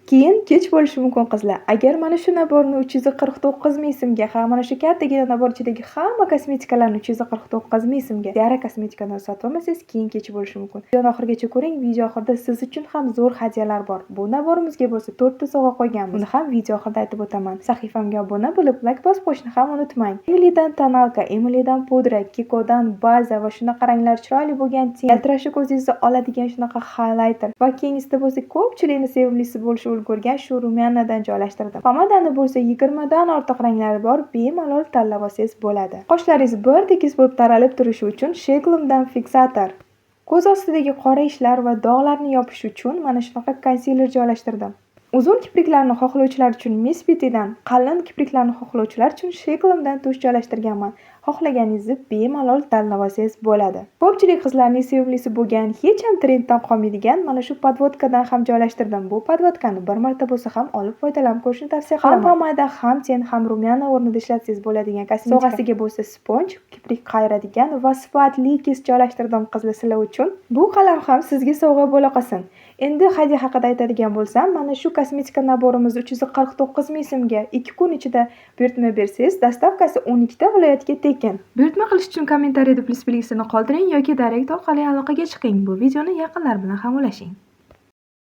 Keyin kech bo'lishi mumkin qizlar. Agar mana shu naborni 349 ming so'mga, mana shu kattagina nabor ichidagi hamma kosmetikalarni 349 ming so'mga Zara kosmetikadan sotib olmasangiz, keyin kech bo'lishi mumkin. Videoni oxirigacha ko'ring. Video oxirida siz uchun ham zo'r hadyalar bor. Bu naborimizga bo'lsa 4 ta sovg'a qo'yganmiz. Buni ham video oxirida aytib o'taman. Sahifamga obuna bo'lib, like bosib qo'yishni ham unutmang. Emilydan tonalka, Emilydan pudra, Kikodan baza va shunaqa ranglar chiroyli bo'lgan ten, yaltirashi ko'zingizni oladigan shunaqa highlighter va keyingisida bo'lsa ko'pchilikni sevimlisi bo'lishni ulgurgan shu rumyanadan joylashtirdim. Pomadani bo'lsa 20 dan ortiq ranglari bor, bemalol tanlab olsangiz bo'ladi. Qoshlaringiz bir tekis bo'lib taralib turishi uchun Sheglimdan fiksator. Ko'z ostidagi qora ishlar va dog'larni yopish uchun mana shunaqa konsiler joylashtirdim. Uzun kipriklarni xohlovchilar uchun Miss Beauty'dan, qalin kipriklarni xohlovchilar uchun Sheglimdan tush joylashtirganman. Xohlaganingizni bemalol tanlab olsangiz bo'ladi. Ko'pchilik qizlarning sevimlisi bo'lgan, hech ham trenddan qolmaydigan mana shu podvodkadan ham joylashtirdim. Bu podvodkani bir marta bo'lsa ham olib foydalanib ko'rishni tavsiya qilaman. Ham pomada, ham ten, ham rumyana o'rnida ishlatsangiz bo'ladigan kosmetika. So'g'asiga bo'lsa sponj, kiprik qayiradigan va sifatli kis joylashtirdim qizlar sizlar uchun. Bu qalam ham sizga sovg'a bo'la qolsin. Endi hadya haqida aytadigan bo'lsam, mana shu kosmetika naborimizni 349 ming so'mga 2 kun ichida buyurtma bersangiz, dastavkasi 12 ta viloyatga tekin. Buyurtma qilish uchun kommentariyada plyus belgisini qoldiring yoki direkt orqali aloqaga chiqing. Bu videoni yaqinlar bilan ham ulashing.